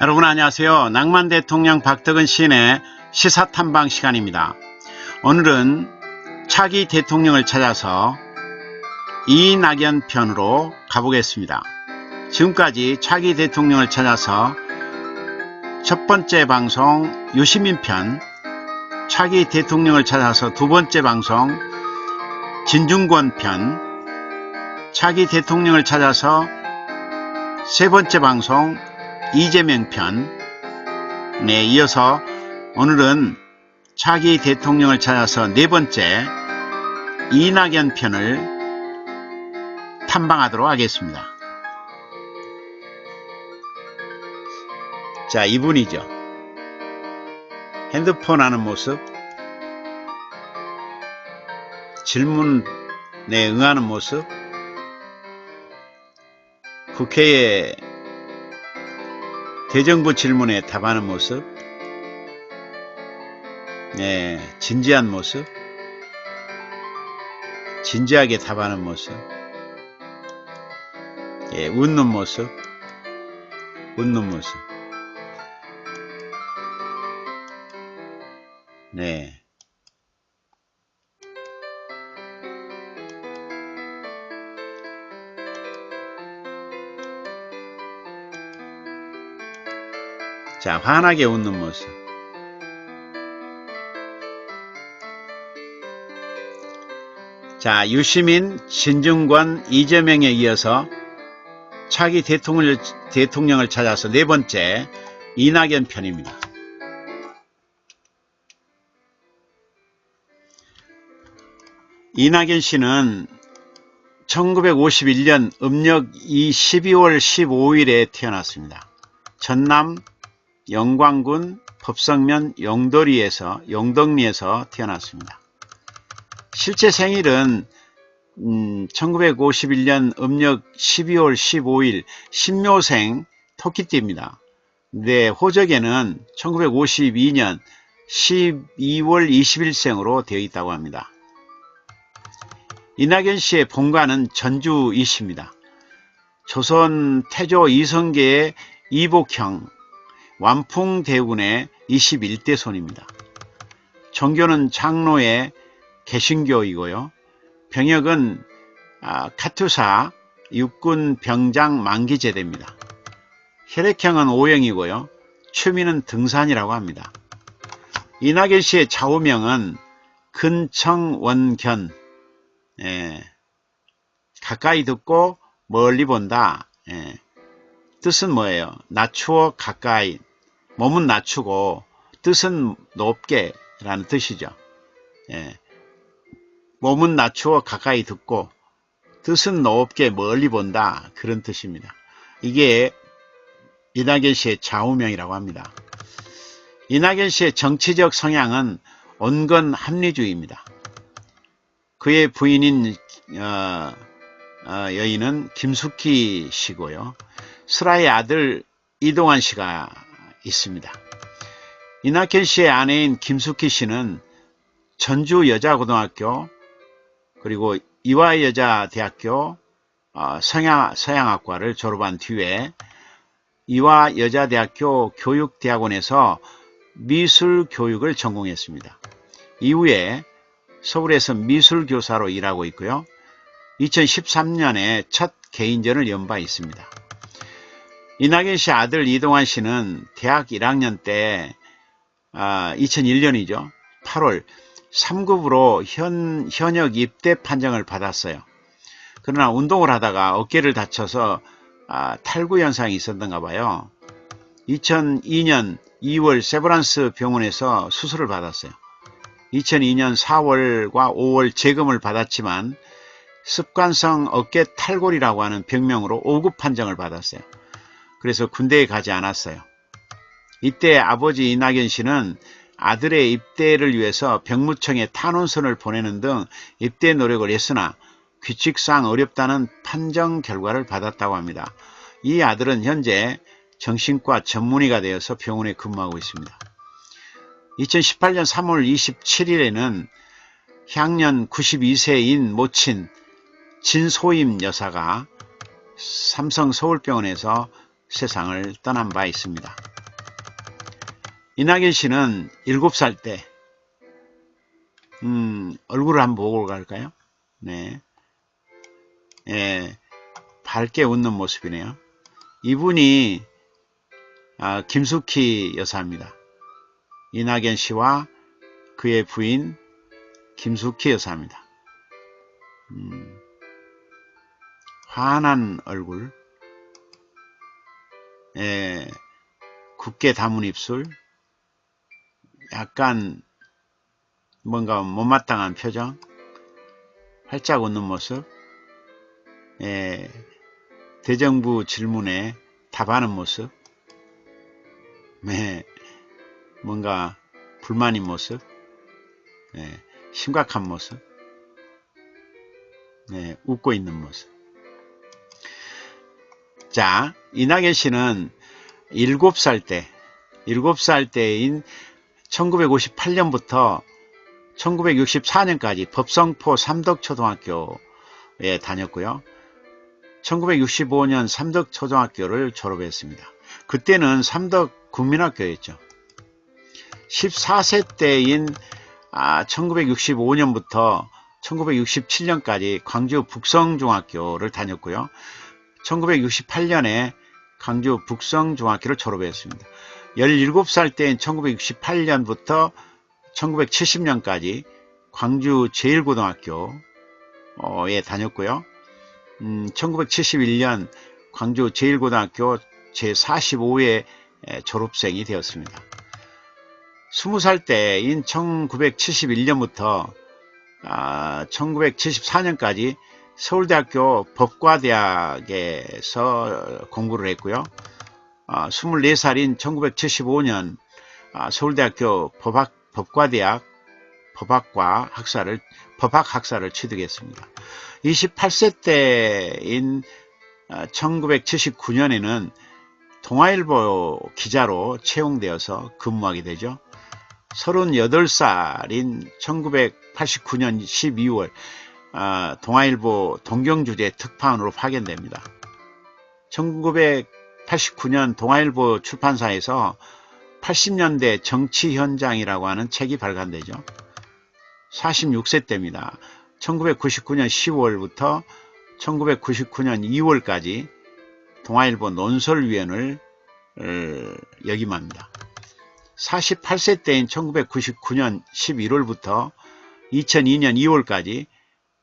여러분 안녕하세요. 낭만 대통령 박덕은 시인의 시사탐방 시간입니다. 오늘은 차기 대통령을 찾아서 이낙연 편으로 가보겠습니다. 지금까지 차기 대통령을 찾아서 첫 번째 방송 유시민 편, 차기 대통령을 찾아서 두 번째 방송 진중권 편, 차기 대통령을 찾아서 세 번째 방송 이재명 편, 이어서 오늘은 차기 대통령을 찾아서 네 번째 이낙연 편을 탐방하도록 하겠습니다. 자, 이분이죠. 핸드폰 하는 모습, 질문에 응하는 모습, 국회에 대정부 질문에 답하는 모습, 진지한 모습, 진지하게 답하는 모습, 웃는 모습, 웃는 모습. 자, 환하게 웃는 모습. 자, 유시민, 진중권, 이재명에 이어서 차기 대통령을 찾아서 네 번째 이낙연 편입니다. 이낙연 씨는 1951년 음력 12월 15일에 태어났습니다. 전남 영광군 법성면 용덕리에서 태어났습니다. 실제 생일은 1951년 음력 12월 15일 신묘생 토끼띠입니다. 근데 호적에는 1952년 12월 20일생으로 되어 있다고 합니다. 이낙연 씨의 본가는 전주이십니다. 조선 태조 이성계의 이복형 완풍대군의 21대 손입니다. 종교는 장로의 개신교이고요. 병역은 카투사 육군 병장 만기제대입니다. 혈액형은 O형이고요. 취미는 등산이라고 합니다. 이낙연 씨의 좌우명은 근청원견, 가까이 듣고 멀리 본다. 뜻은 뭐예요? 낮추어 가까이, 몸은 낮추고 뜻은 높게 라는 뜻이죠. 몸은 낮추어 가까이 듣고 뜻은 높게 멀리 본다, 그런 뜻입니다. 이게 이낙연 씨의 좌우명이라고 합니다. 이낙연 씨의 정치적 성향은 온건 합리주의입니다. 그의 부인인 여인은 김숙희 씨고요. 슬아의 아들 이동환 씨가 있습니다. 이낙연 씨의 아내인 김숙희 씨는 전주여자고등학교 그리고 이화여자대학교 서양학과를 졸업한 뒤에 이화여자대학교 교육대학원에서 미술교육을 전공했습니다. 이후에 서울에서 미술교사로 일하고 있고요. 2013년에 첫 개인전을 연 바 있습니다. 이낙연 씨 아들 이동환 씨는 대학 1학년 때 2001년이죠. 8월 3급으로 현역 입대 판정을 받았어요. 그러나 운동을 하다가 어깨를 다쳐서 탈구 현상이 있었던가 봐요. 2002년 2월 세브란스 병원에서 수술을 받았어요. 2002년 4월과 5월 재검을 받았지만 습관성 어깨 탈골이라고 하는 병명으로 5급 판정을 받았어요. 그래서 군대에 가지 않았어요. 이때 아버지 이낙연 씨는 아들의 입대를 위해서 병무청에 탄원서를 보내는 등 입대 노력을 했으나 규칙상 어렵다는 판정 결과를 받았다고 합니다. 이 아들은 현재 정신과 전문의가 되어서 병원에 근무하고 있습니다. 2018년 3월 27일에는 향년 92세인 모친 진소임 여사가 삼성 서울병원에서 세상을 떠난 바 있습니다. 이낙연 씨는 7살 때, 얼굴을 한번 보고 갈까요? 네. 예, 밝게 웃는 모습이네요. 이분이 김숙희 여사입니다. 이낙연 씨와 그의 부인 김숙희 여사입니다. 환한 얼굴, 굳게 담은 입술, 약간 뭔가 못마땅한 표정, 활짝 웃는 모습, 대정부 질문에 답하는 모습, 뭔가 불만인 모습, 심각한 모습, 웃고 있는 모습. 자, 이낙연 씨는 7살 때인 1958년부터 1964년까지 법성포 삼덕초등학교에 다녔고요. 1965년 삼덕초등학교를 졸업했습니다. 그때는 삼덕국민학교였죠. 14세 때인 1965년부터 1967년까지 광주 북성중학교를 다녔고요. 1968년에 광주 북성중학교를 졸업했습니다. 17살 때인 1968년부터 1970년까지 광주 제1고등학교에 다녔고요. 1971년 광주 제1고등학교 제45회 졸업생이 되었습니다. 20살 때인 1971년부터 1974년까지 서울대학교 법과대학에서 공부를 했고요. 24살인 1975년 서울대학교 법과대학 법학학사를 취득했습니다. 28세 때인 1979년에는 동아일보 기자로 채용되어서 근무하게 되죠. 38살인 1989년 12월 동아일보 동경주재 특파원으로 파견됩니다. 1989년 동아일보 출판사에서 80년대 정치 현장이라고 하는 책이 발간되죠. 46세 때입니다. 1999년 10월부터 1999년 2월까지 동아일보 논설위원을 역임합니다. 48세 때인 1999년 11월부터 2002년 2월까지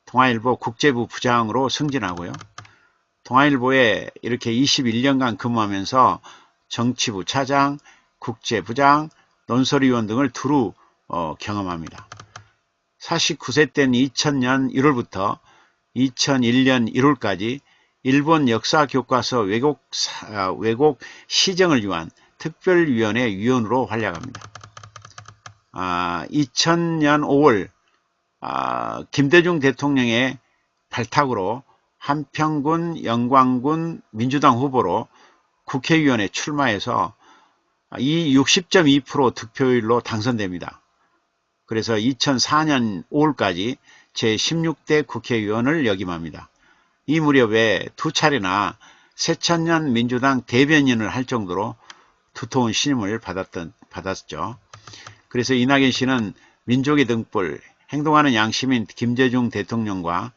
동아일보 국제부 부장으로 승진하고요. 동아일보에 이렇게 21년간 근무하면서 정치부 차장, 국제부장, 논설위원 등을 두루 경험합니다. 49세 때는 2000년 1월부터 2001년 1월까지 일본 역사교과서 왜곡 시정을 위한 특별위원회 위원으로 활약합니다. 2000년 5월 김대중 대통령의 발탁으로 한평군, 영광군 민주당 후보로 국회의원에 출마해서 이 60.2% 득표율로 당선됩니다. 그래서 2004년 5월까지 제16대 국회의원을 역임합니다. 이 무렵에 두 차례나 새천년 민주당 대변인을 할 정도로 두터운 신임을 받았죠. 그래서 이낙연 씨는 민족의 등불, 행동하는 양심인 김대중 대통령과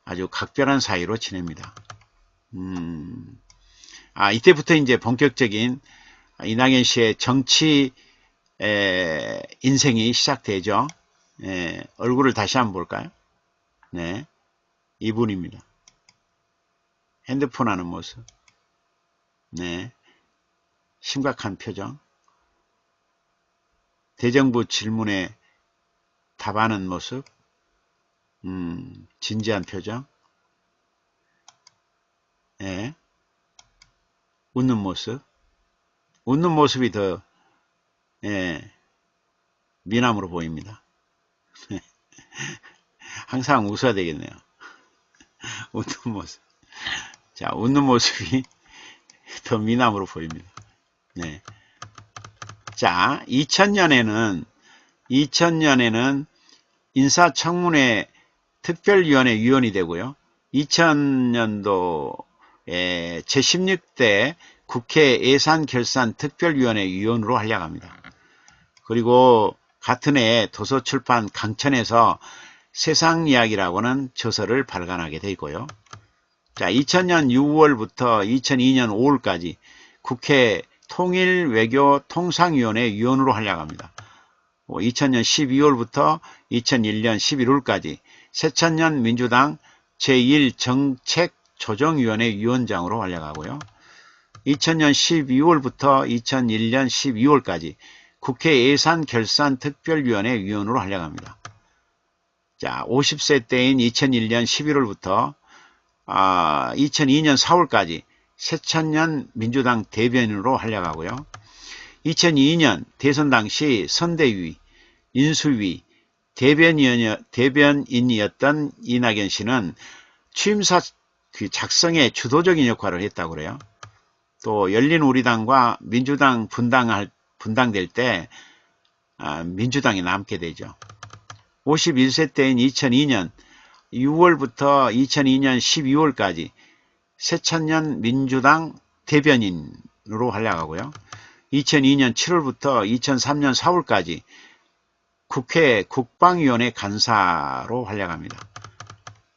아주 각별한 사이로 지냅니다. 이때부터 이제 본격적인 이낙연 씨의 정치 인생이 시작되죠. 얼굴을 다시 한번 볼까요? 네, 이분입니다. 핸드폰 하는 모습. 네, 심각한 표정. 대정부 질문에 답하는 모습. 진지한 표정. 네, 웃는 모습. 웃는 모습이 더 미남으로 보입니다. 항상 웃어야 되겠네요. 웃는 모습. 자, 웃는 모습이 더 미남으로 보입니다. 네. 자, 2000년에는 인사청문회 특별위원회 위원이 되고요. 2000년도에 제16대 국회 예산결산 특별위원회 위원으로 활약합니다. 그리고 같은 해 도서출판 강천에서 세상이야기라고는 저서를 발간하게 되고요. 자, 2000년 6월부터 2002년 5월까지 국회 통일외교통상위원회 위원으로 활약합니다. 2000년 12월부터 2001년 11월까지 새천년 민주당 제1정책조정위원회 위원장으로 활약하고요. 2000년 12월부터 2001년 12월까지 국회 예산결산특별위원회 위원으로 활약합니다. 자, 50세 때인 2001년 11월부터 2002년 4월까지 새천년 민주당 대변인으로 활약하고요. 2002년 대선 당시 선대위, 인수위, 대변인이었던 이낙연 씨는 취임사 작성에 주도적인 역할을 했다고 그래요. 또 열린우리당과 민주당 분당될 때 민주당이 남게 되죠. 51세 때인 2002년 6월부터 2002년 12월까지 새천년 민주당 대변인으로 활약하고요. 2002년 7월부터 2003년 4월까지 국회 국방위원회 간사로 활약합니다.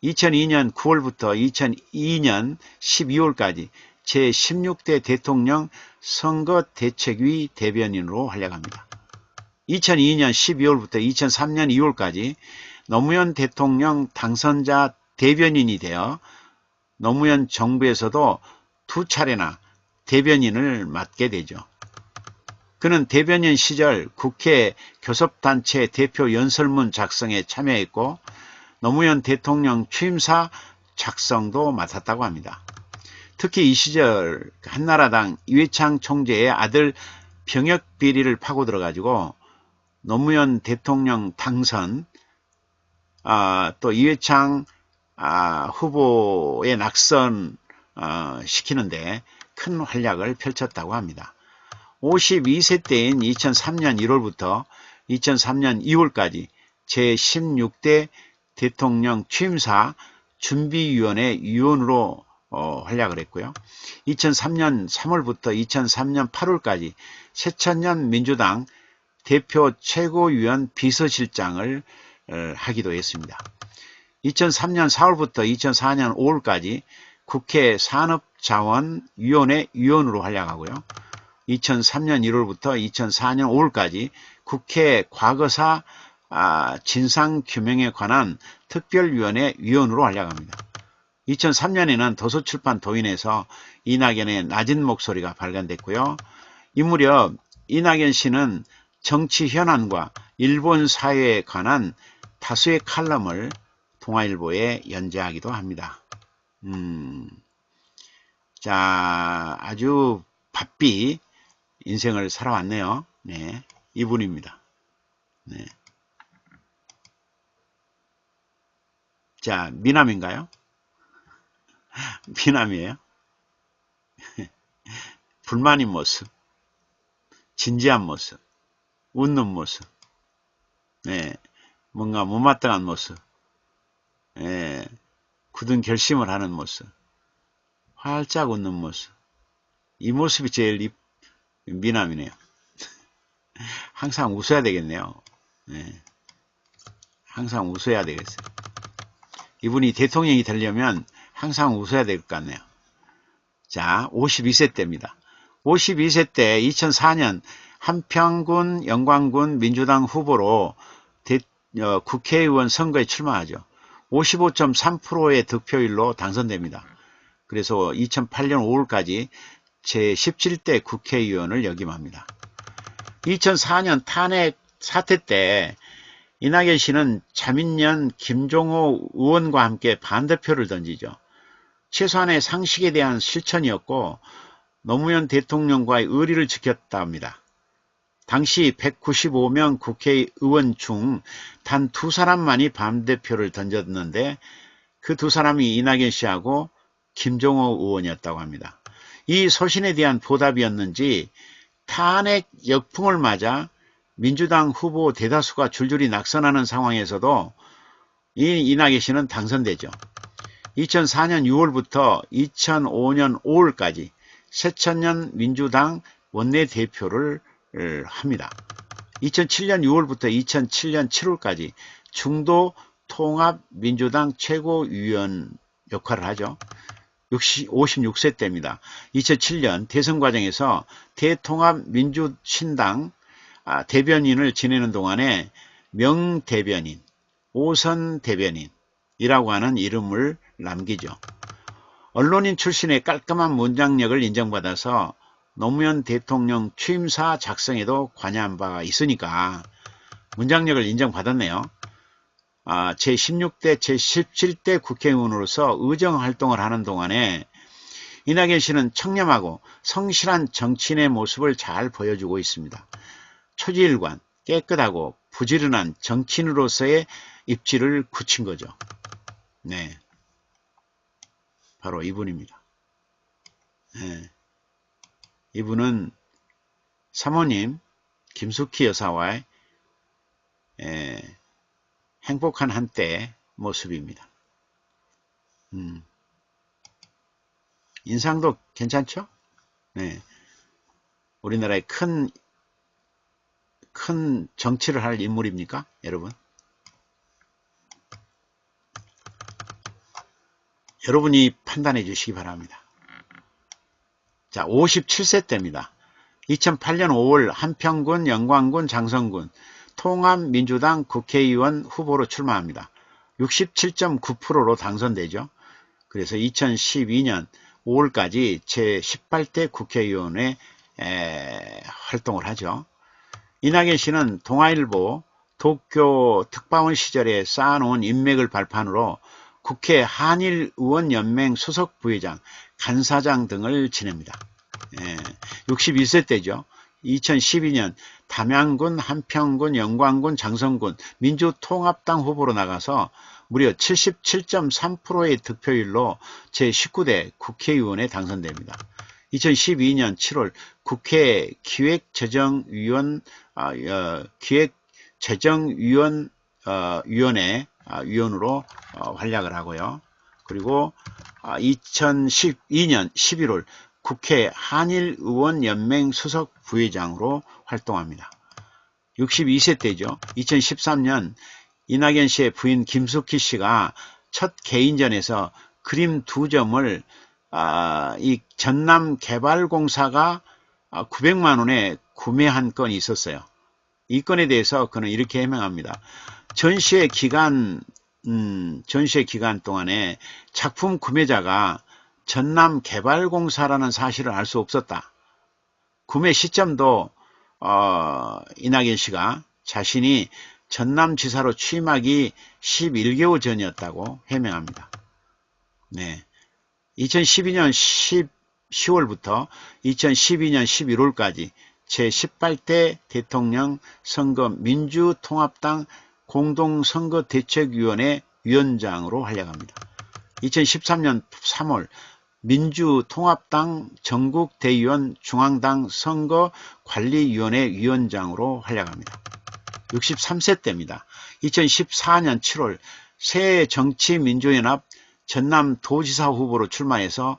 2002년 9월부터 2002년 12월까지 제16대 대통령 선거대책위 대변인으로 활약합니다. 2002년 12월부터 2003년 2월까지 노무현 대통령 당선자 대변인이 되어 노무현 정부에서도 2차례나 대변인을 맡게 되죠. 그는 대변인 시절 국회 교섭단체 대표 연설문 작성에 참여했고 노무현 대통령 취임사 작성도 맡았다고 합니다. 특히 이 시절 한나라당 이회창 총재의 아들 병역 비리를 파고들어 가지고 노무현 대통령 당선, 또 이회창 후보의 낙선 시키는데 큰 활약을 펼쳤다고 합니다. 52세 때인 2003년 1월부터 2003년 2월까지 제16대 대통령 취임사 준비위원회 위원으로 활약을 했고요. 2003년 3월부터 2003년 8월까지 새천년 민주당 대표 최고위원 비서실장을 하기도 했습니다. 2003년 4월부터 2004년 5월까지 국회 산업자원위원회 위원으로 활약하고요. 2003년 1월부터 2004년 5월까지 국회 과거사 진상규명에 관한 특별위원회 위원으로 활약합니다. 2003년에는 도서출판 도인에서 이낙연의 낮은 목소리가 발간됐고요. 이 무렵 이낙연 씨는 정치 현안과 일본 사회에 관한 다수의 칼럼을 동아일보에 연재하기도 합니다. 자, 아주 바삐 인생을 살아왔네요. 네, 이분입니다. 네. 자, 미남인가요? 미남이에요. 불만인 모습, 진지한 모습, 웃는 모습, 네, 뭔가 못마땅한 모습, 네, 굳은 결심을 하는 모습, 활짝 웃는 모습. 이 모습이 제일 미남이네요. 항상 웃어야 되겠네요. 네, 항상 웃어야 되겠어요. 이분이 대통령이 되려면 항상 웃어야 될 것 같네요. 자, 52세 때입니다. 52세 때 2004년 한평군 영광군 민주당 후보로 국회의원 선거에 출마하죠. 55.3%의 득표율로 당선됩니다. 그래서 2008년 5월까지 제17대 국회의원을 역임합니다. 2004년 탄핵 사태 때 이낙연 씨는 자민련 김종호 의원과 함께 반대표를 던지죠. 최소한의 상식에 대한 실천이었고 노무현 대통령과의 의리를 지켰다 합니다. 당시 195명 국회의원 중 단 2사람만이 반대표를 던졌는데 그 2사람이 이낙연 씨하고 김종호 의원이었다고 합니다. 이 소신에 대한 보답이었는지 탄핵 역풍을 맞아 민주당 후보 대다수가 줄줄이 낙선하는 상황에서도 이낙연 씨는 당선되죠. 2004년 6월부터 2005년 5월까지 새천년 민주당 원내대표를 합니다. 2007년 6월부터 2007년 7월까지 중도 통합민주당 최고위원 역할을 하죠. 56세 때입니다. 2007년 대선 과정에서 대통합민주신당 대변인을 지내는 동안에 명대변인, 오선대변인이라고 하는 이름을 남기죠. 언론인 출신의 깔끔한 문장력을 인정받아서 노무현 대통령 취임사 작성에도 관여한 바가 있으니까 문장력을 인정받았네요. 제16대, 제17대 국회의원으로서 의정활동을 하는 동안에 이낙연 씨는 청렴하고 성실한 정치인의 모습을 잘 보여주고 있습니다. 초지일관, 깨끗하고 부지런한 정치인으로서의 입지를 굳힌 거죠. 네, 바로 이분입니다. 네. 이분은 사모님 김숙희 여사와의 행복한 한때 모습입니다. 인상도 괜찮죠? 네. 우리나라의 큰 정치를 할 인물입니까? 여러분? 여러분이 판단해 주시기 바랍니다. 자, 57세 때입니다. 2008년 5월 한평군, 영광군, 장성군 통합민주당 국회의원 후보로 출마합니다. 67.9%로 당선되죠. 그래서 2012년 5월까지 제18대 국회의원에 활동을 하죠. 이낙연 씨는 동아일보 도쿄 특파원 시절에 쌓아놓은 인맥을 발판으로 국회 한일의원연맹 수석 부회장, 간사장 등을 지냅니다. 61세 때죠. 2012년 담양군, 한평군, 영광군, 장성군 민주통합당 후보로 나가서 무려 77.3%의 득표율로 제19대 국회의원에 당선됩니다. 2012년 7월 국회 기획재정위원회 위원으로 활약을 하고요. 그리고 2012년 11월 국회 한일의원연맹 수석 부회장으로 활동합니다. 62세 때죠. 2013년 이낙연 씨의 부인 김숙희 씨가 첫 개인전에서 그림 2점을 이 전남개발공사가 900만 원에 구매한 건이 있었어요. 이 건에 대해서 그는 이렇게 해명합니다. 전시회 기간 동안에 작품 구매자가 전남개발공사라는 사실을 알 수 없었다. 구매 시점도 이낙연 씨가 자신이 전남지사로 취임하기 11개월 전이었다고 해명합니다. 네. 2012년 10월부터 2012년 11월까지 제18대 대통령 선거 민주통합당 공동선거대책위원회 위원장으로 활약합니다. 2013년 3월 민주통합당 전국대의원 중앙당 선거관리위원회 위원장으로 활약합니다. 63세 때입니다. 2014년 7월 새정치민주연합 전남도지사 후보로 출마해서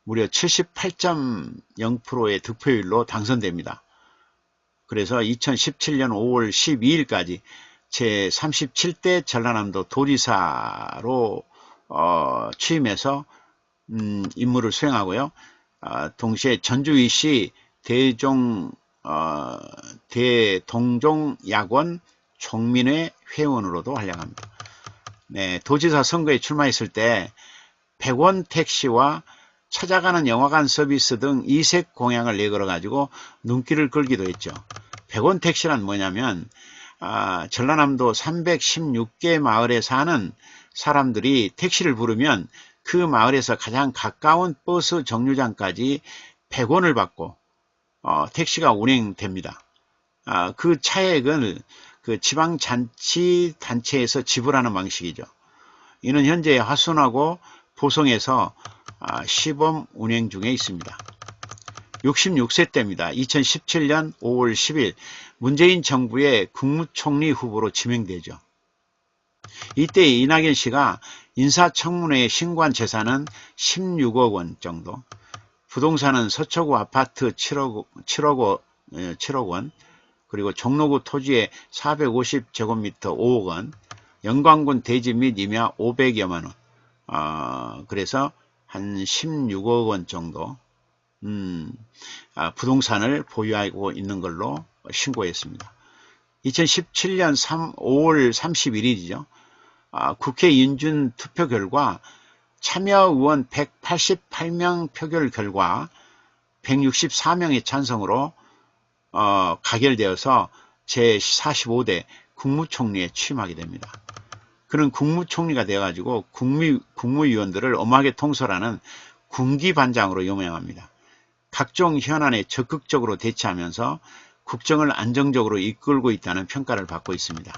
무려 78.0%의 득표율로 당선됩니다. 그래서 2017년 5월 12일까지 제37대 전라남도 도지사로 취임해서 임무를 수행하고요. 동시에 전주위시 대동종야권 총민회 회원으로도 활약합니다. 네, 도지사 선거에 출마했을 때 100원 택시와 찾아가는 영화관 서비스 등 이색 공약을 내걸어 가지고 눈길을 끌기도 했죠. 100원 택시란 뭐냐면 전라남도 316개 마을에 사는 사람들이 택시를 부르면 그 마을에서 가장 가까운 버스 정류장까지 100원을 받고 택시가 운행됩니다. 그 차액을 그 지방자치단체에서 지불하는 방식이죠. 이는 현재 화순하고 보성에서 시범 운행 중에 있습니다. 66세 때입니다. 2017년 5월 10일 문재인 정부의 국무총리 후보로 지명되죠. 이때 이낙연 씨가 인사청문회에 신고한 재산은 16억 원 정도, 부동산은 서초구 아파트 7억 원, 그리고 종로구 토지의 450제곱미터 5억 원, 영광군 대지 및 임야 500여만 원, 그래서 한 16억 원 정도 부동산을 보유하고 있는 걸로 신고했습니다. 2017년 5월 31일이죠. 국회 인준 투표 결과 참여의원 188명 표결 결과 164명의 찬성으로 가결되어서 제45대 국무총리에 취임하게 됩니다. 그는 국무총리가 되어가지고 국무위원들을 엄하게 통솔하는 군기반장으로 유명합니다. 각종 현안에 적극적으로 대처하면서 국정을 안정적으로 이끌고 있다는 평가를 받고 있습니다.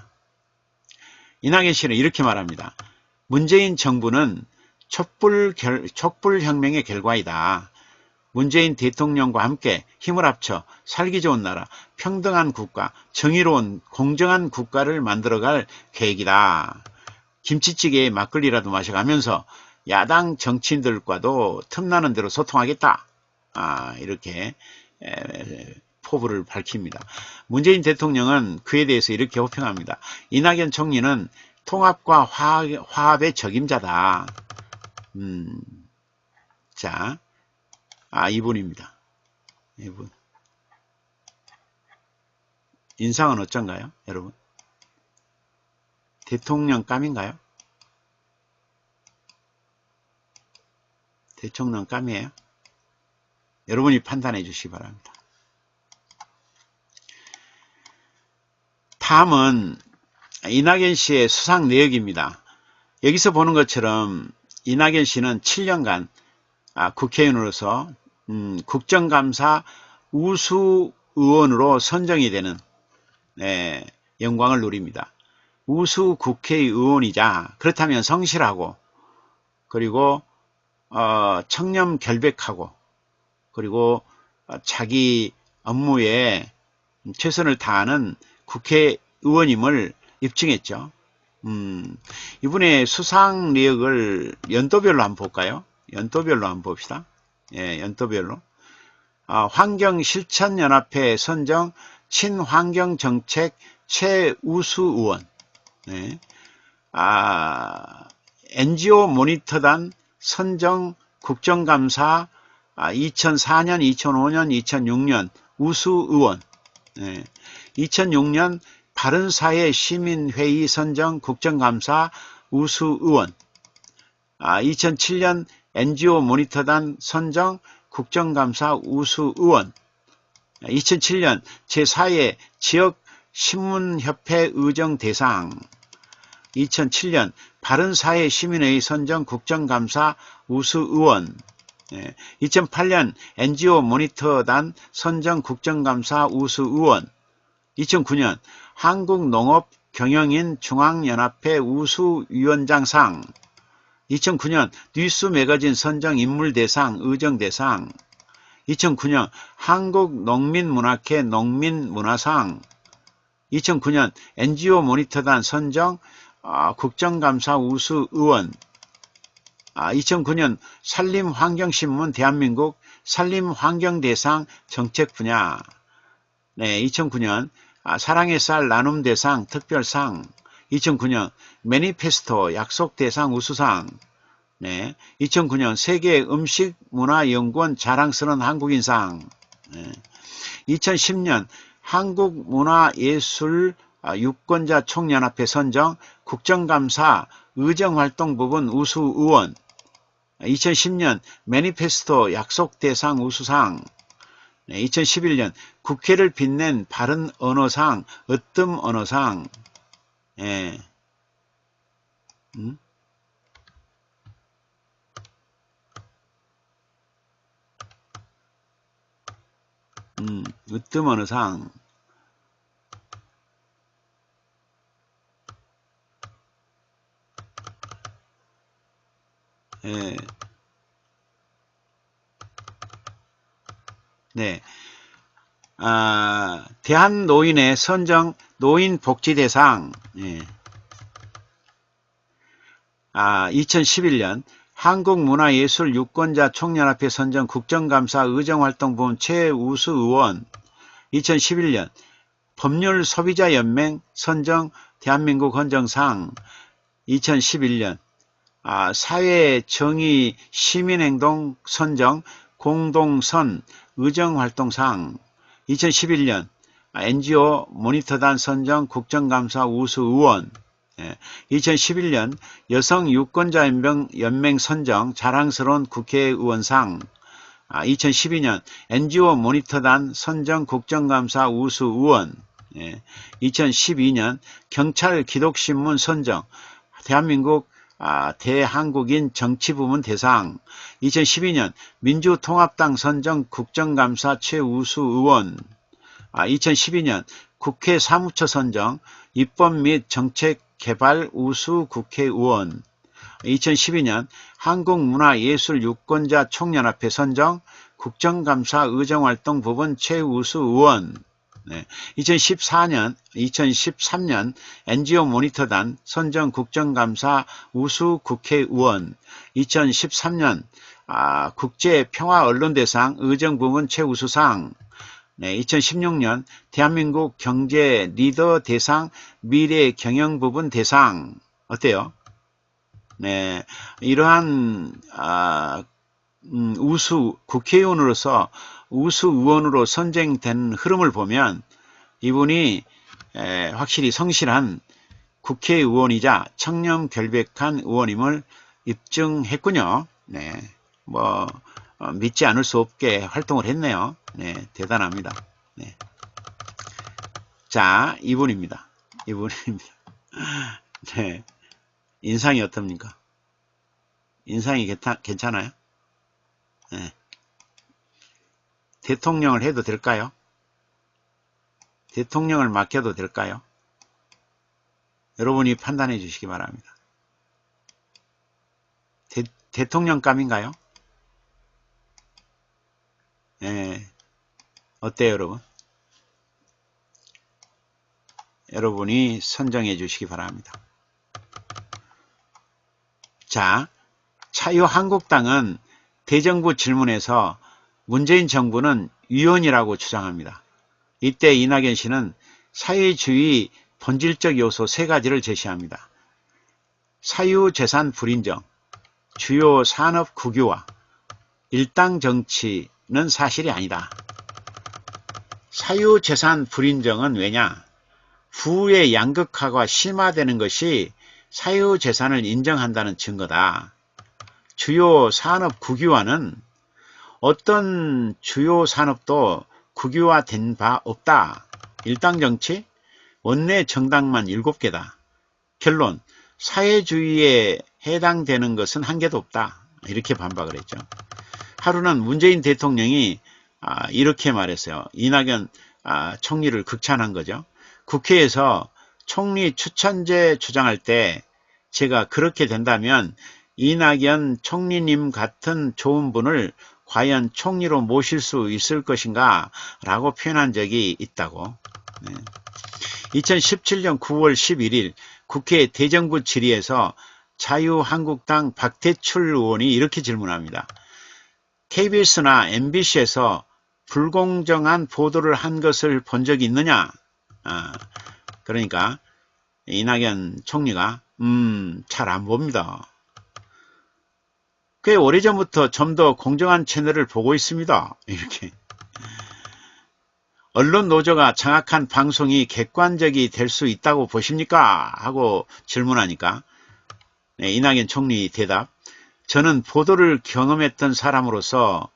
이낙연 씨는 이렇게 말합니다. 문재인 정부는 촛불혁명의 결과이다. 문재인 대통령과 함께 힘을 합쳐 살기 좋은 나라, 평등한 국가, 정의로운 공정한 국가를 만들어갈 계획이다. 김치찌개에 막걸리라도 마셔가면서 야당 정치인들과도 틈나는 대로 소통하겠다. 이렇게 포부를 밝힙니다. 문재인 대통령은 그에 대해서 이렇게 호평합니다. 이낙연 총리는 통합과 화합의 적임자다. 자, 이분입니다. 이분. 인상은 어쩐가요, 여러분? 대통령감인가요? 대통령감이에요? 여러분이 판단해 주시기 바랍니다. 다음은 이낙연 씨의 수상 내역입니다. 여기서 보는 것처럼 이낙연 씨는 7년간 국회의원으로서 국정감사 우수 의원으로 선정이 되는 영광을 누립니다. 우수 국회의원이자 그렇다면 성실하고 그리고 청렴 결백하고 그리고 자기 업무에 최선을 다하는 국회의원임을 입증했죠. 이분의 수상 내역을 연도별로 한번 볼까요? 연도별로 한번 봅시다. 예, 연도별로. 환경실천연합회 선정 친환경정책 최우수 의원. 네. NGO 모니터단 선정 국정감사 2004년, 2005년, 2006년 우수 의원. 네. 2006년 바른사회 시민회의 선정 국정감사 우수 의원. 2007년 NGO 모니터단 선정 국정감사 우수 의원. 2007년 제4회 지역신문협회 의정대상. 2007년 바른사회 시민회의 선정 국정감사 우수 의원. 2008년 NGO 모니터단 선정 국정감사 우수 의원. 2009년 한국농업경영인 중앙연합회 우수위원장상. 2009년 뉴스 매거진 선정 인물대상 의정대상. 2009년 한국농민문학회 농민문화상. 2009년 NGO 모니터단 선정 국정감사 우수 의원. 2009년 산림환경신문 대한민국 산림환경대상 정책분야. 네, 2009년 사랑의 쌀 나눔대상 특별상. 2009년 매니페스토 약속대상 우수상. 네, 2009년 세계음식문화연구원 자랑스러운 한국인상. 네, 2010년 한국문화예술 유권자 총연합회 선정 국정감사 의정활동 부분 우수 의원. 2010년 매니페스토 약속대상 우수상. 2011년 국회를 빛낸 바른 언어상 으뜸 언어상. 예. 으뜸 언어상. 예. 네. 대한노인의 선정 노인복지대상. 예. 2011년 한국문화예술 유권자 총연합회 선정 국정감사 의정활동부문 최우수 의원. 2011년 법률소비자연맹 선정 대한민국 헌정상 2011년 사회정의 시민행동 선정 공동선 의정활동상 2011년 NGO 모니터단 선정 국정감사 우수의원 2011년 여성유권자연맹 선정 자랑스러운 국회의원상 2012년 NGO 모니터단 선정 국정감사 우수의원 2012년 경찰 기독신문 선정 대한민국 대한국인 정치부문 대상 2012년 민주통합당 선정 국정감사 최우수의원 2012년 국회 사무처 선정 입법 및 정책개발 우수 국회의원 2012년 한국문화예술유권자 총연합회 선정 국정감사 의정활동 부분 최우수 의원 2013년 NGO 모니터단 선정 국정감사 우수 국회의원 2013년 국제평화언론대상 의정부문 최우수상 2016년 대한민국 경제 리더 대상 미래 경영 부분 대상 어때요? 네, 이러한 우수 국회의원으로서 우수 의원으로 선정된 흐름을 보면 이분이 확실히 성실한 국회의원이자 청렴결백한 의원임을 입증했군요. 네, 뭐 믿지 않을 수 없게 활동을 했네요. 네, 대단합니다. 네. 자, 이분입니다. 네. 인상이 어떻습니까? 인상이 괜찮아요? 네. 대통령을 해도 될까요? 대통령을 맡겨도 될까요? 여러분이 판단해 주시기 바랍니다. 대통령감인가요? 네. 어때요, 여러분? 여러분이 선정해 주시기 바랍니다. 자, 자유한국당은 대정부 질문에서 문재인 정부는 위헌이라고 주장합니다. 이때 이낙연 씨는 사회주의 본질적 요소 3가지를 제시합니다. 사유재산 불인정, 주요 산업 국유화, 일당 정치는 사실이 아니다. 사유재산 불인정은 왜냐? 부의 양극화가 심화되는 것이 사유재산을 인정한다는 증거다. 주요 산업 국유화는 어떤 주요 산업도 국유화된 바 없다. 일당정치, 원내 정당만 7개다. 결론, 사회주의에 해당되는 것은 한 개도 없다. 이렇게 반박을 했죠. 하루는 문재인 대통령이 이렇게 말했어요. 이낙연 총리를 극찬한 거죠. 국회에서 총리 추천제 주장할 때 제가 그렇게 된다면 이낙연 총리님 같은 좋은 분을 과연 총리로 모실 수 있을 것인가 라고 표현한 적이 있다고. 네. 2017년 9월 11일 국회 대정부 질의에서 자유한국당 박대출 의원이 이렇게 질문합니다. KBS나 MBC에서 불공정한 보도를 한 것을 본 적이 있느냐? 그러니까 이낙연 총리가 잘 안 봅니다. 꽤 오래전부터 좀 더 공정한 채널을 보고 있습니다. 이렇게. 언론 노조가 정확한 방송이 객관적이 될 수 있다고 보십니까? 하고 질문하니까 네, 이낙연 총리 대답. 저는 보도를 경험했던 사람으로서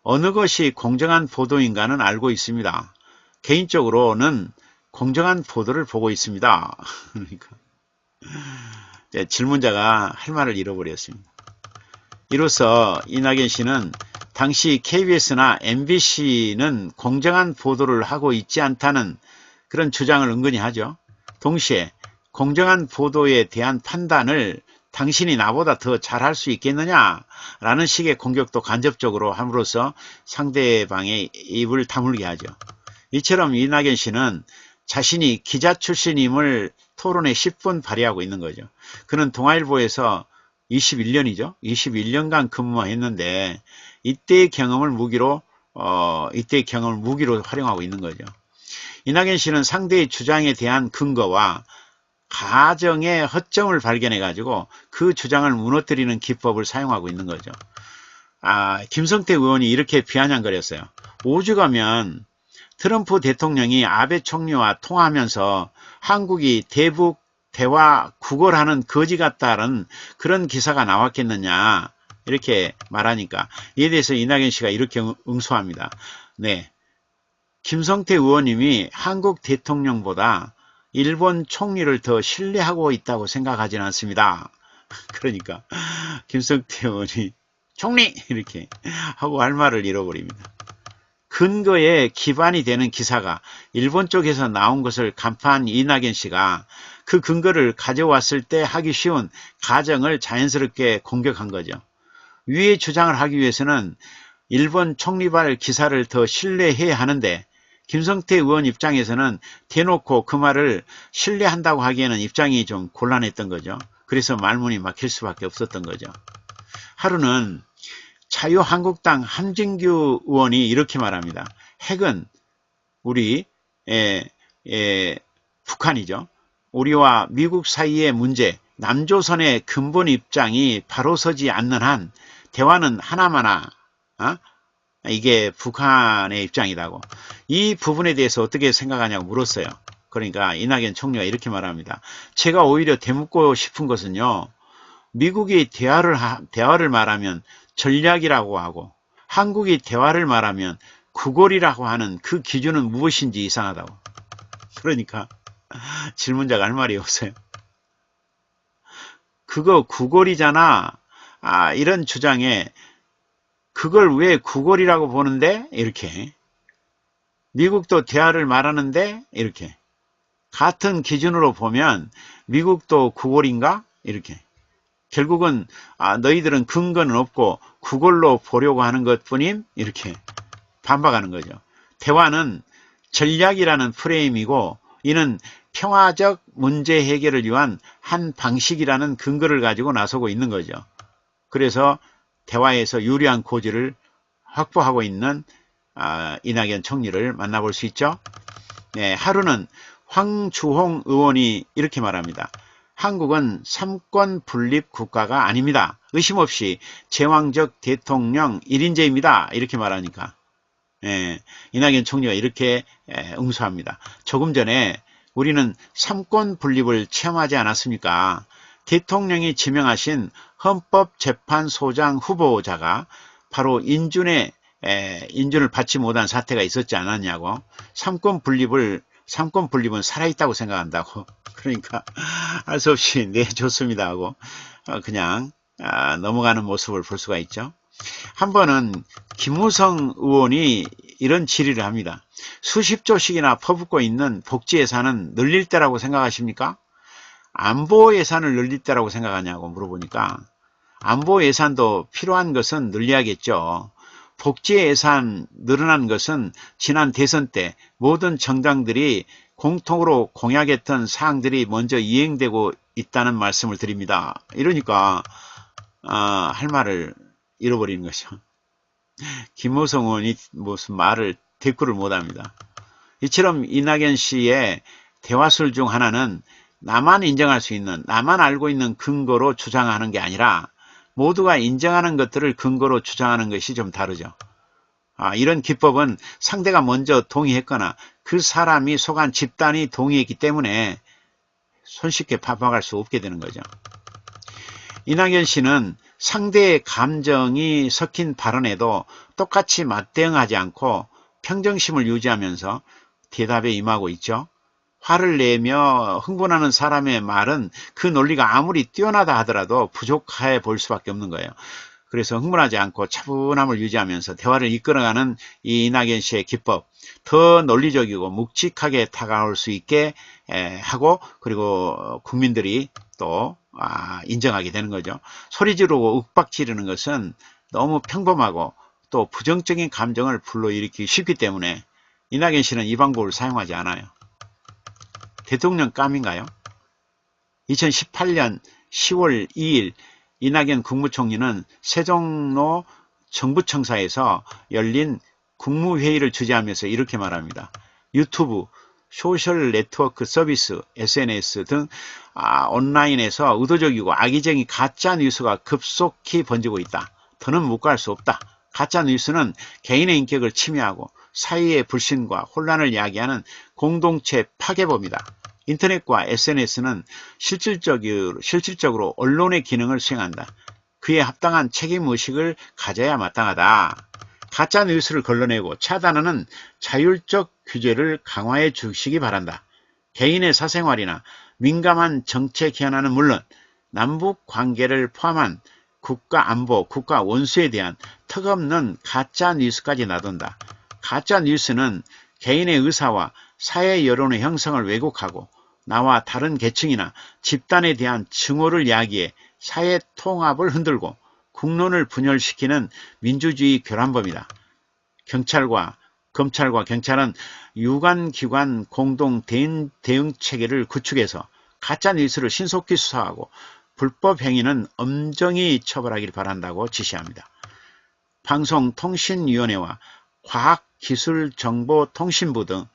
어느 것이 공정한 보도인가는 알고 있습니다. 개인적으로는 공정한 보도를 보고 있습니다. 그러니까 질문자가 할 말을 잃어버렸습니다. 이로써 이낙연 씨는 당시 KBS나 MBC는 공정한 보도를 하고 있지 않다는 그런 주장을 은근히 하죠. 동시에 공정한 보도에 대한 판단을 당신이 나보다 더 잘할 수 있겠느냐라는 식의 공격도 간접적으로 함으로써 상대방의 입을 다물게 하죠. 이처럼 이낙연 씨는 자신이 기자 출신임을 토론에 10분 발휘하고 있는 거죠. 그는 동아일보에서 21년이죠. 21년간 근무했는데 이때의 경험을 무기로 활용하고 있는 거죠. 이낙연 씨는 상대의 주장에 대한 근거와 가정의 허점을 발견해 가지고 그 주장을 무너뜨리는 기법을 사용하고 있는 거죠. 김성태 의원이 이렇게 비아냥거렸어요. 5주 가면 트럼프 대통령이 아베 총리와 통화하면서 한국이 대북 대화 구걸하는 거지 같다는 그런 기사가 나왔겠느냐 이렇게 말하니까 이에 대해서 이낙연 씨가 이렇게 응수합니다. 네, 김성태 의원님이 한국 대통령보다 일본 총리를 더 신뢰하고 있다고 생각하지는 않습니다. 그러니까 김성태 의원이 총리 이렇게 하고 할 말을 잃어버립니다. 근거에 기반이 되는 기사가 일본 쪽에서 나온 것을 간파한 이낙연 씨가 그 근거를 가져왔을 때 하기 쉬운 가정을 자연스럽게 공격한 거죠. 위의 주장을 하기 위해서는 일본 총리발 기사를 더 신뢰해야 하는데 김성태 의원 입장에서는 대놓고 그 말을 신뢰한다고 하기에는 입장이 좀 곤란했던 거죠. 그래서 말문이 막힐 수밖에 없었던 거죠. 하루는 자유한국당 함진규 의원이 이렇게 말합니다. 핵은 우리 북한이죠. 우리와 미국 사이의 문제, 남조선의 근본 입장이 바로 서지 않는 한 대화는 하나마나 이게 북한의 입장이라고. 이 부분에 대해서 어떻게 생각하냐고 물었어요. 그러니까 이낙연 총리가 이렇게 말합니다. 제가 오히려 되묻고 싶은 것은요. 미국이 대화를 말하면 전략이라고 하고 한국이 대화를 말하면 구걸이라고 하는 그 기준은 무엇인지 이상하다고. 그러니까 질문자가 할 말이 없어요. 그거 구걸이잖아. 이런 주장에 그걸 왜 구걸이라고 보는데? 이렇게. 미국도 대화를 말하는데? 이렇게. 같은 기준으로 보면 미국도 구걸인가? 이렇게. 결국은 너희들은 근거는 없고 구걸로 보려고 하는 것뿐임? 이렇게 반박하는 거죠. 대화는 전략이라는 프레임이고 이는 평화적 문제 해결을 위한 한 방식이라는 근거를 가지고 나서고 있는 거죠. 그래서 대화에서 유리한 고지를 확보하고 있는 이낙연 총리를 만나볼 수 있죠. 네, 하루는 황주홍 의원이 이렇게 말합니다. 한국은 삼권 분립 국가가 아닙니다. 의심 없이 제왕적 대통령 1인제입니다. 이렇게 말하니까 이낙연 총리가 이렇게 응수합니다. 조금 전에 우리는 삼권 분립을 체험하지 않았습니까? 대통령이 지명하신 헌법재판소장 후보자가 바로 인준을 받지 못한 사태가 있었지 않았냐고. 삼권 분립은 살아있다고 생각한다고. 그러니까 할 수 없이 네 좋습니다 하고 그냥 넘어가는 모습을 볼 수가 있죠. 한 번은 김무성 의원이 이런 질의를 합니다. 수십조씩이나 퍼붓고 있는 복지 예산은 늘릴 때라고 생각하십니까? 안보 예산을 늘릴 때라고 생각하냐고 물어보니까 안보 예산도 필요한 것은 늘려야겠죠. 복지 예산 늘어난 것은 지난 대선 때 모든 정당들이 공통으로 공약했던 사항들이 먼저 이행되고 있다는 말씀을 드립니다. 이러니까 할 말을 잃어버리는 것이죠. 김무성 의원이 무슨 말을 대꾸를 못합니다. 이처럼 이낙연 씨의 대화술 중 하나는 나만 인정할 수 있는, 나만 알고 있는 근거로 주장하는 게 아니라 모두가 인정하는 것들을 근거로 주장하는 것이 좀 다르죠. 이런 기법은 상대가 먼저 동의했거나 그 사람이 속한 집단이 동의했기 때문에 손쉽게 반박할 수 없게 되는 거죠. 이낙연 씨는 상대의 감정이 섞인 발언에도 똑같이 맞대응하지 않고 평정심을 유지하면서 대답에 임하고 있죠. 화를 내며 흥분하는 사람의 말은 그 논리가 아무리 뛰어나다 하더라도 부족해 보일 수밖에 없는 거예요. 그래서 흥분하지 않고 차분함을 유지하면서 대화를 이끌어가는 이 이낙연 씨의 기법, 더 논리적이고 묵직하게 다가올 수 있게 하고 그리고 국민들이 또 인정하게 되는 거죠. 소리 지르고 윽박 지르는 것은 너무 평범하고 또 부정적인 감정을 불러일으키기 쉽기 때문에 이낙연 씨는 이 방법을 사용하지 않아요. 대통령 깜인가요? 2018년 10월 2일 이낙연 국무총리는 세종로 정부청사에서 열린 국무회의를 주재하면서 이렇게 말합니다. 유튜브 소셜 네트워크 서비스, SNS 등 온라인에서 의도적이고 악의적인 가짜 뉴스가 급속히 번지고 있다. 더는 묵과할 수 없다. 가짜 뉴스는 개인의 인격을 침해하고 사회의 불신과 혼란을 야기하는 공동체 파괴범이다. 인터넷과 SNS는 실질적으로 언론의 기능을 수행한다. 그에 합당한 책임의식을 가져야 마땅하다. 가짜 뉴스를 걸러내고 차단하는 자율적 규제를 강화해 주시기 바란다. 개인의 사생활이나 민감한 정책 현안은 물론 남북 관계를 포함한 국가 안보, 국가 원수에 대한 턱없는 가짜 뉴스까지 나돈다. 가짜 뉴스는 개인의 의사와 사회 여론의 형성을 왜곡하고 나와 다른 계층이나 집단에 대한 증오를 야기해 사회 통합을 흔들고 국론을 분열시키는 민주주의 교란범이다. 검찰과 경찰은 유관기관 공동 대응 체계를 구축해서 가짜 뉴스를 신속히 수사하고 불법 행위는 엄정히 처벌하길 바란다고 지시합니다. 방송통신위원회와 과학기술정보통신부 등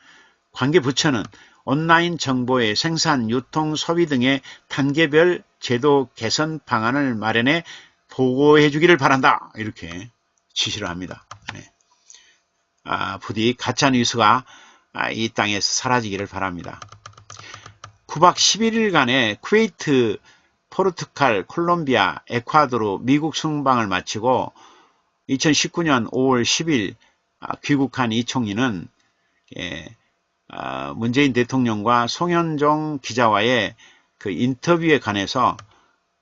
관계부처는 온라인 정보의 생산, 유통, 소비 등의 단계별 제도 개선 방안을 마련해 보고해 주기를 바란다. 이렇게 지시를 합니다. 네. 부디 가짜뉴스가 이 땅에서 사라지기를 바랍니다. 9박 11일간의 쿠웨이트, 포르투갈, 콜롬비아, 에콰도르, 미국 순방을 마치고 2019년 5월 10일 귀국한 이 총리는 문재인 대통령과 송현종 기자와의 그 인터뷰에 관해서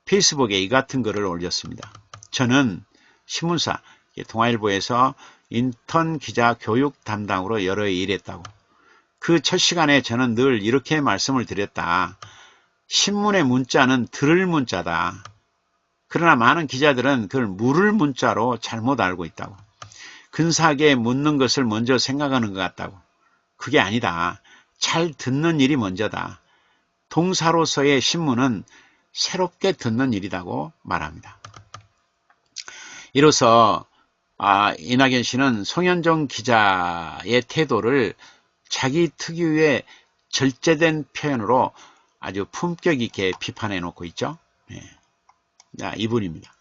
페이스북에 이 같은 글을 올렸습니다. 저는 신문사 동아일보에서 인턴 기자 교육 담당으로 여러 해 일했다고. 그 첫 시간에 저는 늘 이렇게 말씀을 드렸다. 신문의 문자는 들을 문자다. 그러나 많은 기자들은 그걸 물을 문자로 잘못 알고 있다고. 근사하게 묻는 것을 먼저 생각하는 것 같다고. 그게 아니다. 잘 듣는 일이 먼저다. 동사로서의 신문은 새롭게 듣는 일이라고 말합니다. 이로써 이낙연 씨는 송현종 기자의 태도를 자기 특유의 절제된 표현으로 아주 품격 있게 비판해 놓고 있죠. 네. 이분입니다.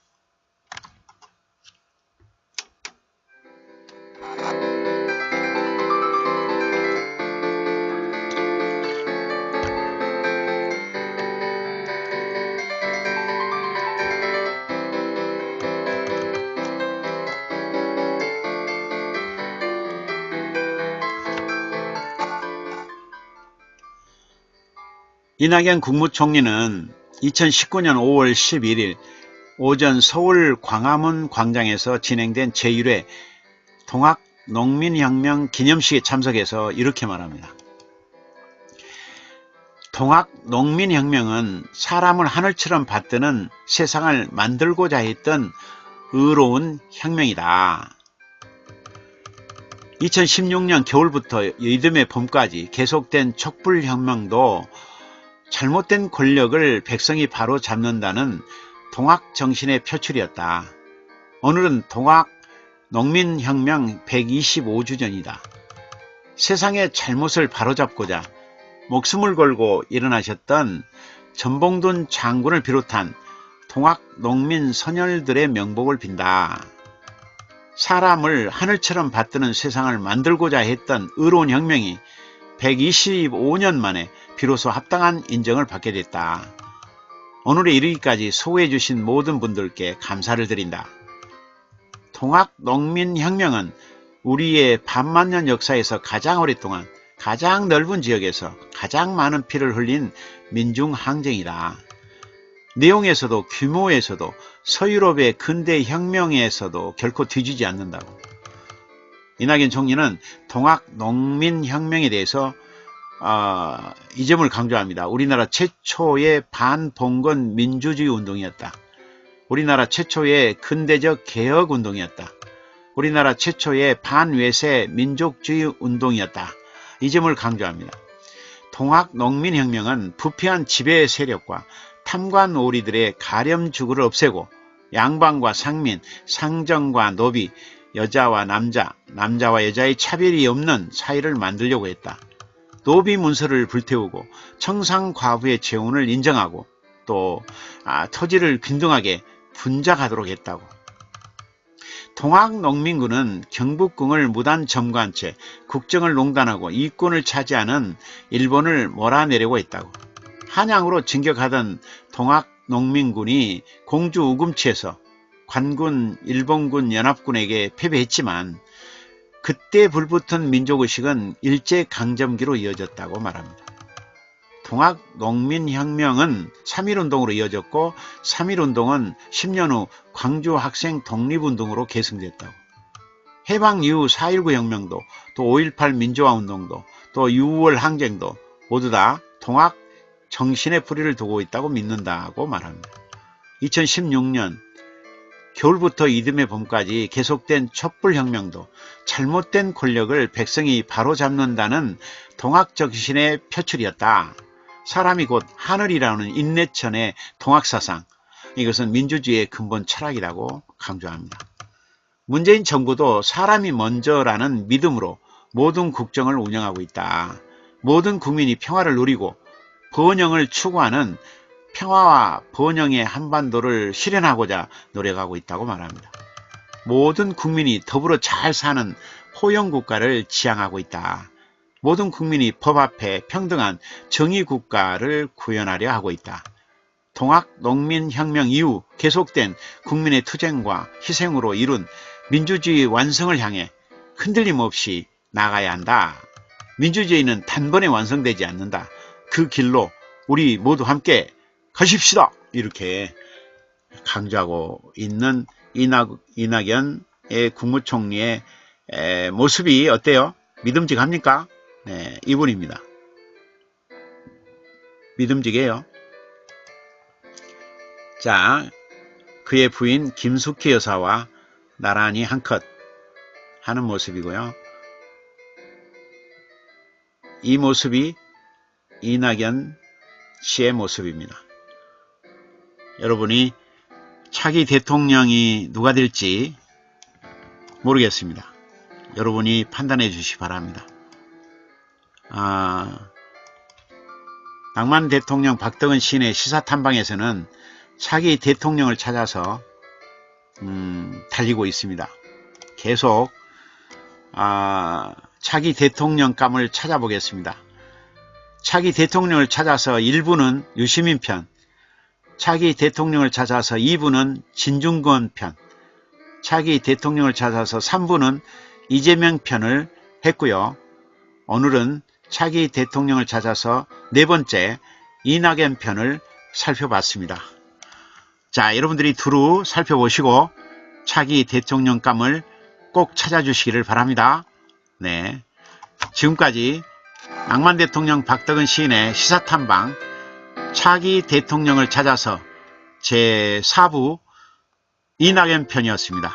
이낙연 국무총리는 2019년 5월 11일 오전 서울 광화문 광장에서 진행된 제1회 동학농민혁명 기념식에 참석해서 이렇게 말합니다. 동학농민혁명은 사람을 하늘처럼 받드는 세상을 만들고자 했던 의로운 혁명이다. 2016년 겨울부터 이듬해 봄까지 계속된 촛불혁명도 잘못된 권력을 백성이 바로 잡는다는 동학정신의 표출이었다. 오늘은 동학농민혁명 125주년이다. 세상의 잘못을 바로잡고자 목숨을 걸고 일어나셨던 전봉돈 장군을 비롯한 동학농민 선열들의 명복을 빈다. 사람을 하늘처럼 받드는 세상을 만들고자 했던 의로운 혁명이 125년 만에 비로소 합당한 인정을 받게 됐다. 오늘에 이르기까지 수고해 주신 모든 분들께 감사를 드린다. 동학농민혁명은 우리의 반만년 역사에서 가장 오랫동안 가장 넓은 지역에서 가장 많은 피를 흘린 민중항쟁이다. 내용에서도 규모에서도 서유럽의 근대 혁명에서도 결코 뒤지지 않는다고. 이낙연 총리는 동학농민혁명에 대해서 이 점을 강조합니다. 우리나라 최초의 반봉건 민주주의 운동이었다. 우리나라 최초의 근대적 개혁운동이었다. 우리나라 최초의 반외세 민족주의 운동이었다. 이 점을 강조합니다. 동학농민혁명은 부패한 지배 세력과 탐관오리들의 가렴주구를 없애고 양반과 상민, 상정과 노비, 여자와 남자, 남자와 여자의 차별이 없는 사회를 만들려고 했다. 노비 문서를 불태우고 청상과부의 재혼을 인정하고 또 토지를 균등하게 분작하도록 했다고. 동학농민군은 경북궁을 무단 점거한 채 국정을 농단하고 이권을 차지하는 일본을 몰아내려고 했다고. 한양으로 진격하던 동학농민군이 공주 우금치에서 관군 일본군 연합군에게 패배했지만 그때 불붙은 민족의식은 일제강점기로 이어졌다고 말합니다. 동학농민혁명은 3.1운동으로 이어졌고 3.1운동은 10년 후 광주학생 독립운동으로 계승됐다고. 해방 이후 4.19 혁명도 또 5.18 민주화운동도 또 6월 항쟁도 모두 다 동학 정신의 뿌리를 두고 있다고 믿는다고 말합니다. 2016년 겨울부터 이듬해 봄까지 계속된 촛불혁명도 잘못된 권력을 백성이 바로잡는다는 동학정신의 표출이었다. 사람이 곧 하늘이라는 인내천의 동학사상, 이것은 민주주의의 근본 철학이라고 강조합니다. 문재인 정부도 사람이 먼저라는 믿음으로 모든 국정을 운영하고 있다. 모든 국민이 평화를 누리고 번영을 추구하는 평화와 번영의 한반도를 실현하고자 노력하고 있다고 말합니다. 모든 국민이 더불어 잘 사는 호영국가를 지향하고 있다. 모든 국민이 법 앞에 평등한 정의국가를 구현하려 하고 있다. 동학농민혁명 이후 계속된 국민의 투쟁과 희생으로 이룬 민주주의 완성을 향해 흔들림 없이 나가야 한다. 민주주의는 단번에 완성되지 않는다. 그 길로 우리 모두 함께 가십시다. 이렇게 강조하고 있는 이낙연의 국무총리의 모습이 어때요? 믿음직합니까? 네, 이분입니다. 믿음직해요. 자, 그의 부인 김숙희 여사와 나란히 한컷 하는 모습이고요. 이 모습이 이낙연 씨의 모습입니다. 여러분이 차기 대통령이 누가 될지 모르겠습니다. 여러분이 판단해 주시기 바랍니다. 낭만 대통령 박덕은 시인의 시사탐방에서는 차기 대통령을 찾아서 달리고 있습니다. 계속 차기 대통령감을 찾아보겠습니다. 차기 대통령을 찾아서 1부는 유시민 편, 차기 대통령을 찾아서 2부는 진중권 편, 차기 대통령을 찾아서 3부는 이재명 편을 했고요. 오늘은 차기 대통령을 찾아서 네 번째 이낙연 편을 살펴봤습니다. 자, 여러분들이 두루 살펴보시고 차기 대통령감을 꼭 찾아주시기를 바랍니다. 네, 지금까지 낭만 대통령 박덕은 시인의 시사탐방 차기 대통령을 찾아서 제4부 이낙연 편이었습니다.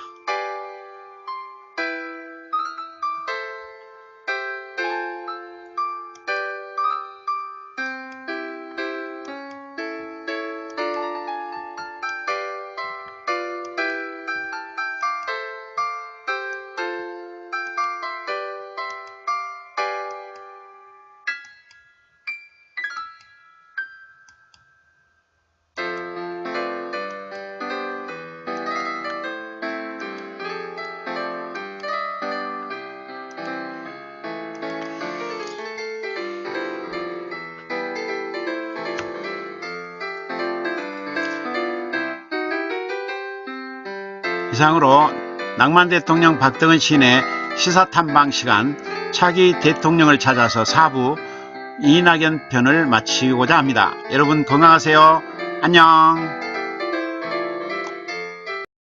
이상으로 낭만 대통령 박덕은 시인의 시사탐방 시간 차기 대통령을 찾아서 4부 이낙연 편을 마치고자 합니다. 여러분 건강하세요. 안녕.